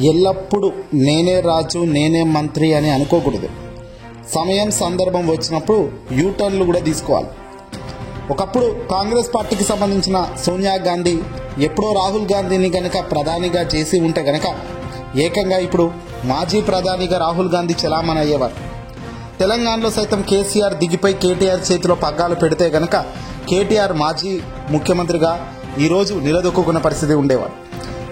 ఎల్లప్పుడూ నేనే రాజు నేనే మంత్రి అని అనుకోకూడదు. సమయం సందర్భం వచ్చినప్పుడు యూటర్న్లు కూడా తీసుకోవాలి. ఒకప్పుడు కాంగ్రెస్ పార్టీకి సంబంధించిన సోనియా గాంధీ ఎప్పుడో రాహుల్ గాంధీని కనుక ప్రధానిగా చేసి ఉంటే కనుక ఏకంగా ఇప్పుడు మాజీ ప్రధానిగా రాహుల్ గాంధీ చలామణి అయ్యేవారు. తెలంగాణలో సైతం కేసీఆర్ దిగిపోయి కేటీఆర్ చేతిలో పగ్గాలు పెడితే కనుక కేటీఆర్ మాజీ ముఖ్యమంత్రిగా ఈరోజు నిలదొక్కున్న పరిస్థితి ఉండేవాడు.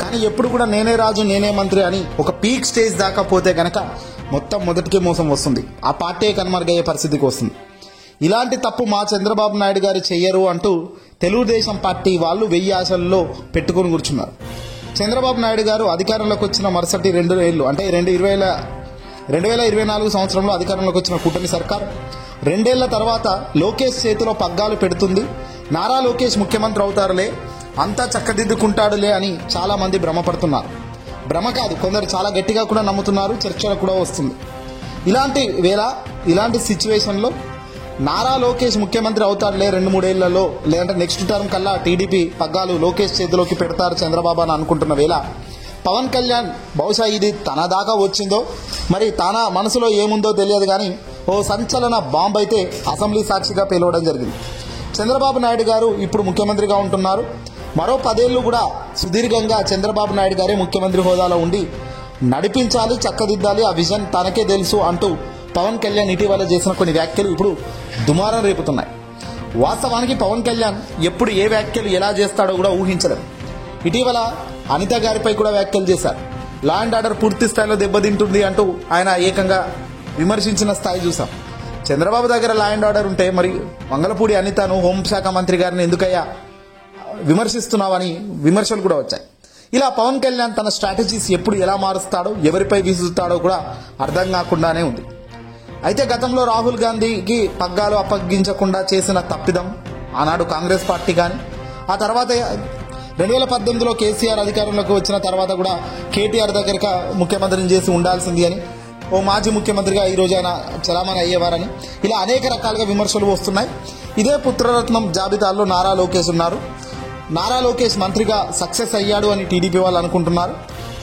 కానీ ఎప్పుడు కూడా నేనే రాజు నేనే మంత్రి అని ఒక పీక్ స్టేజ్ దాకా పోతే కనుక మొత్తం మొదటికే మోసం వస్తుంది. ఆ పార్టీ కనుమరుగయ్యే పరిస్థితికి వస్తుంది. ఇలాంటి తప్పు మా చంద్రబాబు నాయుడు గారు చెయ్యరు అంటూ తెలుగుదేశం పార్టీ వాళ్ళు 1000 ఆశల్లో పెట్టుకుని కూర్చున్నారు. చంద్రబాబు నాయుడు గారు అధికారంలోకి వచ్చిన మరుసటి 2 ఏళ్ళు అంటే 2024 సంవత్సరంలో అధికారంలోకి వచ్చిన కూటమి సర్కార్ 2 ఏళ్ల తర్వాత లోకేష్ చేతిలో పగ్గాలు పెడుతుంది. నారా లోకేష్ ముఖ్యమంత్రి అవుతారులే, అంతా చక్కదిద్దుకుంటాడులే అని చాలా మంది భ్రమపడుతున్నారు. భ్రమ కాదు, కొందరు చాలా గట్టిగా కూడా నమ్ముతున్నారు. చర్చలు కూడా వస్తుంది. ఇలాంటి సిచ్యువేషన్లో నారా లోకేష్ ముఖ్యమంత్రి అవుతాడులే 2-3 ఏళ్లలో, లేదంటే నెక్స్ట్ టర్మ్ కల్లా టీడీపీ పగ్గాలు లోకేష్ చేతిలోకి పెడతారు చంద్రబాబు అని అనుకుంటున్న వేళ పవన్ కళ్యాణ్ బహుశా ఇది తన దాకా వచ్చిందో మరి తన మనసులో ఏముందో తెలియదు కానీ ఓ సంచలన బాంబ్ అయితే అసెంబ్లీ సాక్షిగా పేలవడం జరిగింది. చంద్రబాబు నాయుడు గారు ఇప్పుడు ముఖ్యమంత్రిగా ఉంటున్నారు. మరో 10 ఏళ్ళు కూడా సుదీర్ఘంగా చంద్రబాబు నాయుడు గారే ముఖ్యమంత్రి హోదాలో ఉండి నడిపించాలి, చక్కదిద్దాలి, ఆ విజన్ తనకే తెలుసు అంటూ పవన్ కళ్యాణ్ ఇటీవల చేసిన కొన్ని వ్యాఖ్యలు ఇప్పుడు దుమారం రేపుతున్నాయి. వాస్తవానికి పవన్ కళ్యాణ్ ఎప్పుడు ఏ వ్యాఖ్యలు ఎలా చేస్తాడో కూడా ఊహించలేదు. ఇటీవల అనిత గారిపై కూడా వ్యాఖ్యలు చేశారు. లా అండ్ ఆర్డర్ పూర్తి స్థాయిలో దెబ్బతింటుంది అంటూ ఆయన ఏకంగా విమర్శించిన స్థాయి చూసాం. చంద్రబాబు దగ్గర లా అండ్ ఆర్డర్ ఉంటే మరి వంగలపూడి అనితను హోంశాఖ మంత్రి గారిని ఎందుకయ్యా విమర్శిస్తున్నావని విమర్శలు కూడా వచ్చాయి. ఇలా పవన్ కళ్యాణ్ తన స్ట్రాటజీస్ ఎప్పుడు ఎలా మారుస్తాడో ఎవరిపై విసురుతాడో కూడా అర్థం కాకుండానే ఉంది. అయితే గతంలో రాహుల్ గాంధీకి పగ్గాలు అప్పగించకుండా చేసిన తప్పిదం ఆనాడు కాంగ్రెస్ పార్టీ కానీ, ఆ తర్వాత 2018లో కేసీఆర్ అధికారంలోకి వచ్చిన తర్వాత కూడా కేటీఆర్ దగ్గర ముఖ్యమంత్రిని చేసి ఉండాల్సింది అని, ఓ మాజీ ముఖ్యమంత్రిగా ఈరోజు ఆయన చలామణి అయ్యేవారని ఇలా అనేక రకాలుగా విమర్శలు వస్తున్నాయి. ఇదే పుత్రరత్నం జాబితాలో నారా లోకేష్ ఉన్నారు. నారా లోకేష్ మంత్రిగా సక్సెస్ అయ్యాడు అని టీడీపీ వాళ్ళు అనుకుంటున్నారు.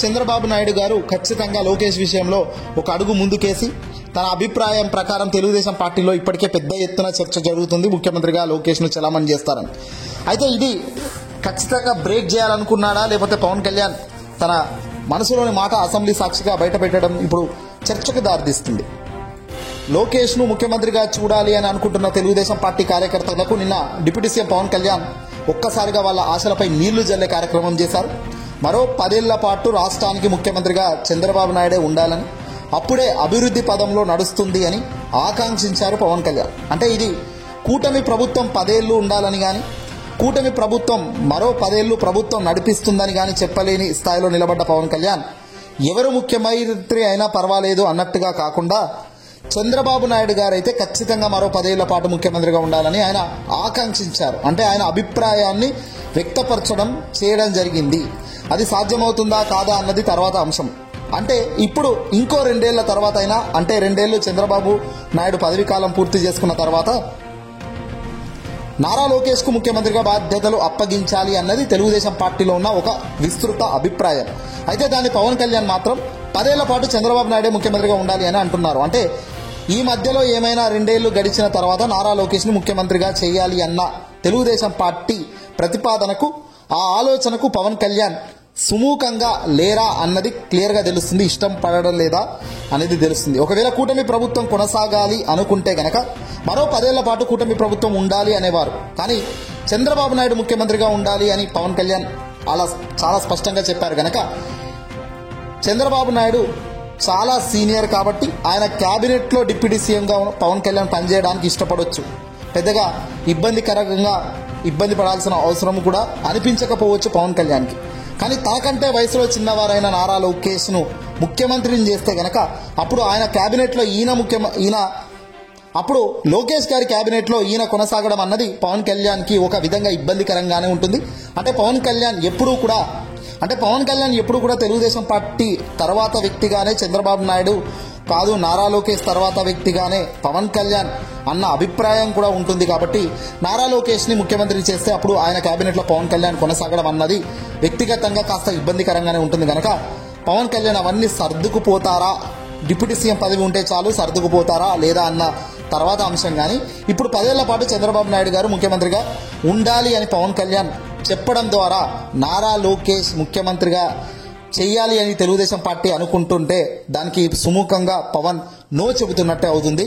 చంద్రబాబు నాయుడు గారు ఖచ్చితంగా లోకేష్ విషయంలో ఒక అడుగు ముందుకేసి తన అభిప్రాయం ప్రకారం తెలుగుదేశం పార్టీలో ఇప్పటికే పెద్ద ఎత్తున చర్చ జరుగుతుంది, ముఖ్యమంత్రిగా లోకేష్ను చలామణి చేస్తారని. అయితే ఇది ఖచ్చితంగా బ్రేక్ చేయాలనుకున్నాడా, లేకపోతే పవన్ కళ్యాణ్ తన మనసులోని మాట అసెంబ్లీ సాక్షిగా బయటపెట్టడం ఇప్పుడు చర్చకు దారితీస్తుంది. లోకేష్ను ముఖ్యమంత్రిగా చూడాలి అని అనుకుంటున్న తెలుగుదేశం పార్టీ కార్యకర్తలకు నిన్న డిప్యూటీ సీఎం పవన్ కళ్యాణ్ ఒక్కసారిగా వాళ్ళ ఆశలపై నీళ్లు జల్లే కార్యక్రమం చేశారు. మరో 10 ఏళ్ల పాటు రాష్ట్రానికి ముఖ్యమంత్రిగా చంద్రబాబు నాయుడే ఉండాలని, అప్పుడే అభివృద్ధి పదంలో నడుస్తుంది అని ఆకాంక్షించారు పవన్ కళ్యాణ్. అంటే ఇది కూటమి ప్రభుత్వం 10 ఏళ్లు ఉండాలని కానీ, కూటమి ప్రభుత్వం మరో 10 ఏళ్లు ప్రభుత్వం నడిపిస్తుందని కానీ చెప్పలేని స్థాయిలో నిలబడ్డ పవన్ కళ్యాణ్ ఎవరు ముఖ్యమంత్రి అయినా పర్వాలేదు అన్నట్టుగా కాకుండా చంద్రబాబు నాయుడు గారు అయితే ఖచ్చితంగా మరో 10 ఏళ్ల పాటు ముఖ్యమంత్రిగా ఉండాలని ఆయన ఆకాంక్షించారు. అంటే ఆయన అభిప్రాయాన్ని వ్యక్తపరచడం చేయడం జరిగింది. అది సాధ్యమవుతుందా కాదా అన్నది తర్వాత అంశం. అంటే ఇప్పుడు ఇంకో 2 ఏళ్ల తర్వాత అయినా, అంటే 2 ఏళ్లు చంద్రబాబు నాయుడు పదవీ కాలం పూర్తి చేసుకున్న తర్వాత నారా లోకేష్కు ముఖ్యమంత్రిగా బాధ్యతలు అప్పగించాలి అన్నది తెలుగుదేశం పార్టీలో ఉన్న ఒక విస్తృత అభిప్రాయం. అయితే దాన్ని పవన్ కళ్యాణ్ మాత్రం 10 ఏళ్ల పాటు చంద్రబాబు నాయుడే ముఖ్యమంత్రిగా ఉండాలి అని అంటున్నారు. అంటే ఈ మధ్యలో ఏమైనా 2 ఏళ్లు గడిచిన తర్వాత నారా లోకేష్ని ముఖ్యమంత్రిగా చేయాలి అన్న తెలుగుదేశం పార్టీ ప్రతిపాదనకు, ఆ ఆలోచనకు పవన్ కళ్యాణ్ సుముఖంగా లేరా అన్నది క్లియర్గా తెలుస్తుంది. ఇష్టం పడడం లేదా అనేది తెలుస్తుంది. ఒకవేళ కూటమి ప్రభుత్వం కొనసాగాలి అనుకుంటే గనక మరో 10 ఏళ్ల పాటు కూటమి ప్రభుత్వం ఉండాలి అనేవారు. కానీ చంద్రబాబు నాయుడు ముఖ్యమంత్రిగా ఉండాలి అని పవన్ కళ్యాణ్ అలా చాలా స్పష్టంగా చెప్పారు గనక చంద్రబాబు నాయుడు చాలా సీనియర్ కాబట్టి ఆయన క్యాబినెట్లో డిప్యూటీ సీఎంగా పవన్ కళ్యాణ్ పనిచేయడానికి ఇష్టపడవచ్చు. పెద్దగా ఇబ్బంది పడాల్సిన అవసరం కూడా అనిపించకపోవచ్చు పవన్ కళ్యాణ్కి. కానీ తనకంటే వయసులో చిన్నవారైన నారా లోకేష్ను ముఖ్యమంత్రిని చేస్తే గనక అప్పుడు ఆయన క్యాబినెట్లో అప్పుడు లోకేష్ గారి క్యాబినెట్లో ఈయన కొనసాగడం అన్నది పవన్ కళ్యాణ్కి ఒక విధంగా ఇబ్బందికరంగానే ఉంటుంది. అంటే పవన్ కళ్యాణ్ ఎప్పుడు కూడా తెలుగుదేశం పార్టీ తర్వాత వ్యక్తిగానే చంద్రబాబు నాయుడు కాదు, నారా లోకేష్ తర్వాత వ్యక్తిగానే పవన్ కళ్యాణ్ అన్న అభిప్రాయం కూడా ఉంటుంది. కాబట్టి నారా లోకేష్ని ముఖ్యమంత్రి చేస్తే అప్పుడు ఆయన క్యాబినెట్లో పవన్ కళ్యాణ్ కొనసాగడం అన్నది వ్యక్తిగతంగా కాస్త ఇబ్బందికరంగానే ఉంటుంది కనుక పవన్ కళ్యాణ్ అవన్నీ సర్దుకుపోతారా, డిప్యూటీ సీఎం పదవి ఉంటే చాలు సర్దుకుపోతారా లేదా అన్న తర్వాత అంశం. కానీ ఇప్పుడు 10 ఏళ్ల పాటు చంద్రబాబు నాయుడు గారు ముఖ్యమంత్రిగా ఉండాలి అని పవన్ కళ్యాణ్ చెప్పడం ద్వారా నారా లోకేష్ ముఖ్యమంత్రిగా చెయ్యాలి అని తెలుగుదేశం పార్టీ అనుకుంటుంటే దానికి సుముఖంగా పవన్ నో చెబుతున్నట్టే అవుతుంది.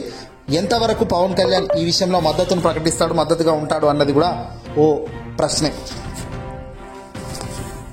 ఎంతవరకు పవన్ కళ్యాణ్ ఈ విషయంలో మద్దతును ప్రకటిస్తాడు, మద్దతుగా ఉంటాడు అన్నది కూడా ఓ ప్రశ్నే.